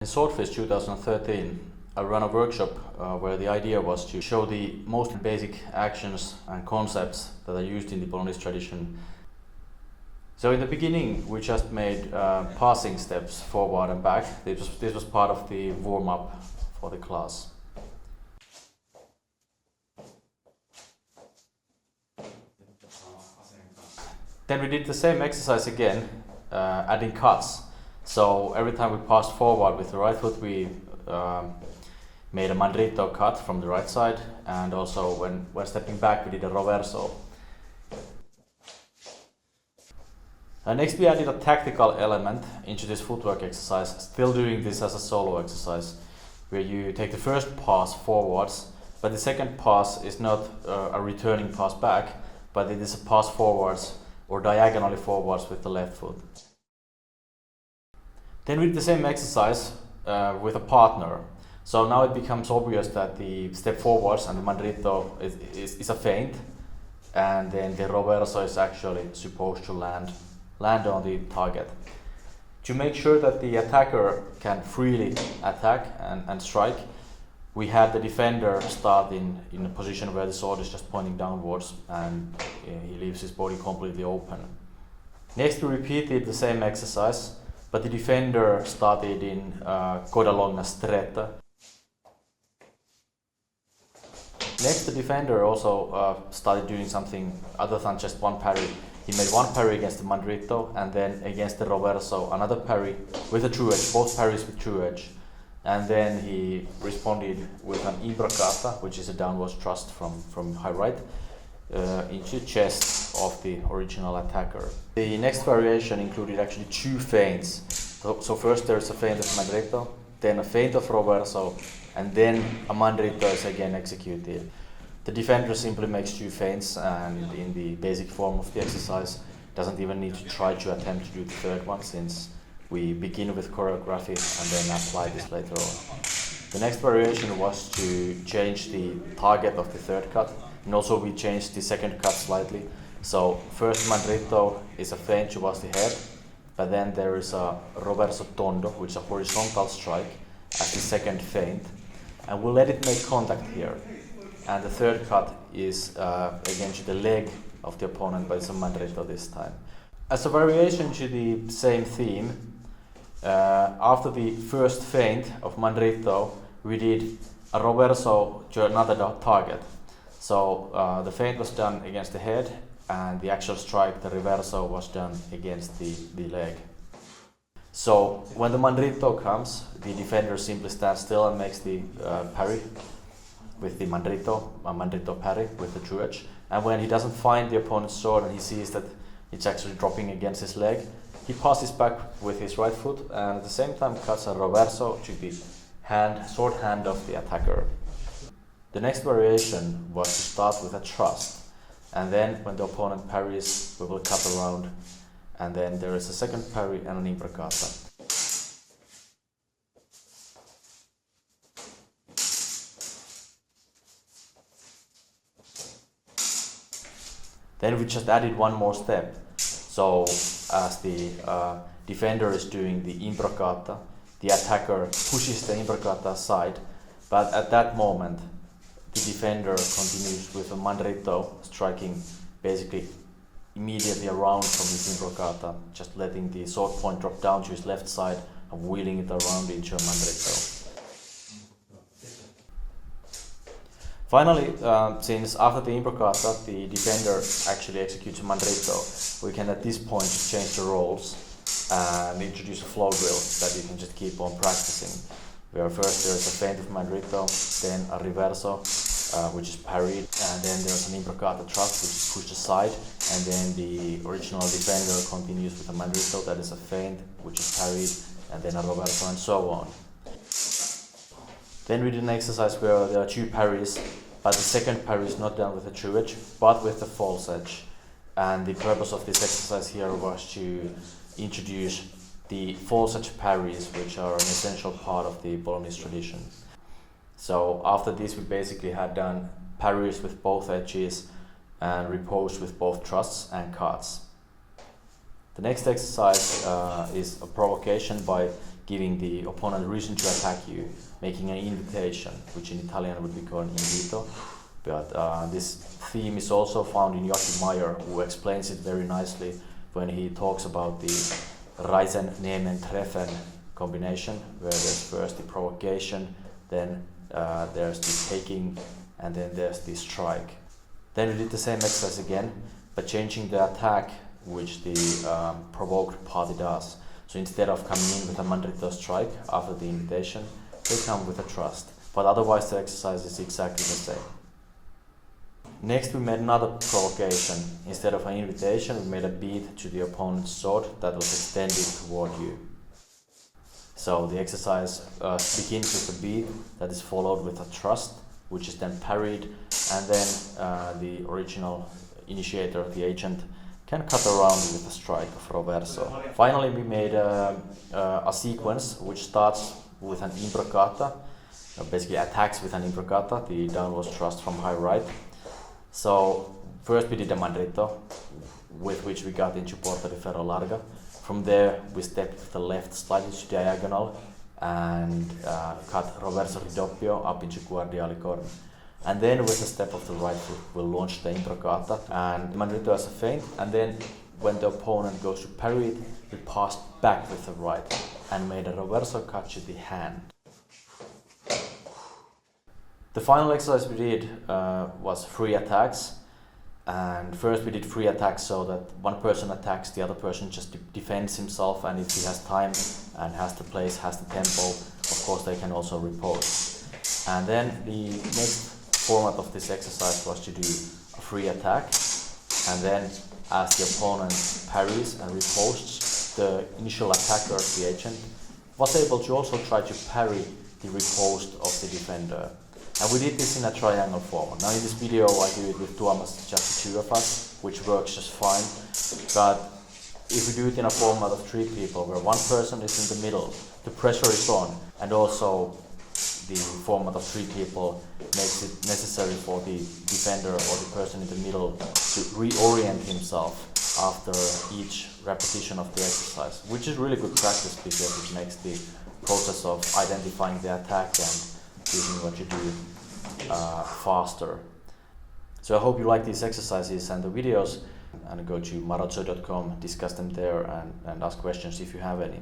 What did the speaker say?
In Swordfish 2013, I ran a workshop where the idea was to show the most basic actions and concepts that are used in the Bolognese tradition. So in the beginning, we just made passing steps forward and back. This was part of the warm-up for the class. Then we did the same exercise again, adding cuts. So every time we passed forward with the right foot, we made a mandritto cut from the right side, and also when stepping back, we did a riverso. Next, we added a tactical element into this footwork exercise, still doing this as a solo exercise, where you take the first pass forwards, but the second pass is not a returning pass back, but it is a pass forwards or diagonally forwards with the left foot. Then we did the same exercise with a partner. So now it becomes obvious that the step forwards and the mandritto is a feint, and then the riverso is actually supposed to land on the target. To make sure that the attacker can freely attack and strike, we had the defender start in a position where the sword is just pointing downwards and he leaves his body completely open. Next, we repeated the same exercise, but the defender started in coda stretta. Next, the defender also started doing something other than just one parry. He made one parry against the mandritto, and then against the riverso, another parry with a true edge, both parries with true edge. And then he responded with an imbroccata, which is a downwards thrust from high right, into the chest of the original attacker. The next variation included actually two feints. So first there's a feint of mandritto, then a feint of riverso, and then a mandritto is again executed. The defender simply makes two feints, and in the basic form of the exercise doesn't even need to try to attempt to do the third one, since we begin with choreography and then apply this later on. The next variation was to change the target of the third cut, and also we changed the second cut slightly. So first mandritto is a feint towards the head, but then there is a riverso tondo, which is a horizontal strike, as the second feint, and we'll let it make contact here. And the third cut is against the leg of the opponent, but it's a mandritto this time. As a variation to the same theme, after the first feint of mandritto, we did a riverso to another target. So the feint was done against the head, and the actual strike, the riverso, was done against the leg. So when the mandritto comes, the defender simply stands still and makes the parry with the mandritto, a mandritto parry with the true edge. And when he doesn't find the opponent's sword and he sees that it's actually dropping against his leg, he passes back with his right foot and at the same time cuts a riverso to the sword hand of the attacker. The next variation was to start with a thrust, and then when the opponent parries, we will cut around, and then there is a second parry and an imbroccata. Then we just added one more step. So as the defender is doing the imbroccata, the attacker pushes the imbroccata aside, but at that moment the defender continues with a mandritto, striking basically immediately around from his imbroccata, just letting the sword point drop down to his left side and wheeling it around into a mandritto. Finally, since after the imbroccata the defender actually executes a mandritto, we can at this point change the roles and introduce a flow drill that you can just keep on practicing. Where first there is a feint of mandritto, then a riverso, which is parried, and then there's an imbroccata thrust, which is pushed aside, and then the original defender continues with a mandritto, that is a feint, which is parried, and then a riverso, and so on. Then we did an exercise where there are two parries, but the second parry is not done with the true edge, but with the false edge. And the purpose of this exercise here was to introduce the false edge parries, which are an essential part of the Bolognese tradition. So after this, we basically had done parries with both edges and riposed with both thrusts and cuts. The next exercise is a provocation by giving the opponent reason to attack you, making an invitation, which in Italian would be called invito. But this theme is also found in Joachim Meyer, who explains it very nicely when he talks about the Reisen, Nehmen, Treffen combination, where there's first the provocation, then there's the taking, and then there's the strike. Then we did the same exercise again, but changing the attack which the provoked party does. So instead of coming in with a mandritto strike after the invitation, they come with a thrust. But otherwise the exercise is exactly the same. Next we made another provocation. Instead of an invitation, we made a beat to the opponent's sword that was extended toward you. So the exercise begins with a beat that is followed with a thrust, which is then parried, and then the original initiator, the agent, can cut around with a strike of riverso. Finally we made a sequence which starts with an imbroccata, basically attacks with an imbroccata, the downward thrust from high right. So first we did a mandritto, with which we got into porta di ferro larga. From there we stepped with the left slightly to diagonal and cut riverso ridoppio up into guardiale corno. And then with the step of the right foot we'll launch the imbroccata and mandritto as a feint, and then when the opponent goes to parry it, we passed back with the right and made a riverso cut to the hand. The final exercise we did was free attacks, and first we did free attacks so that one person attacks, the other person just defends himself, and if he has time and has the place, has the tempo, of course they can also riposte. And then the next format of this exercise was to do a free attack, and then as the opponent parries and riposts, the initial attacker, the agent, was able to also try to parry the riposte of the defender. And we did this in a triangle format. Now in this video I do it with Tuomas, just the two of us, which works just fine. But if we do it in a format of three people, where one person is in the middle, the pressure is on, and also the format of three people makes it necessary for the defender or the person in the middle to reorient himself after each repetition of the exercise, which is really good practice because it makes the process of identifying the attack and choosing what you do faster. So I hope you like these exercises and the videos, and go to marozzo.com, discuss them there and ask questions if you have any.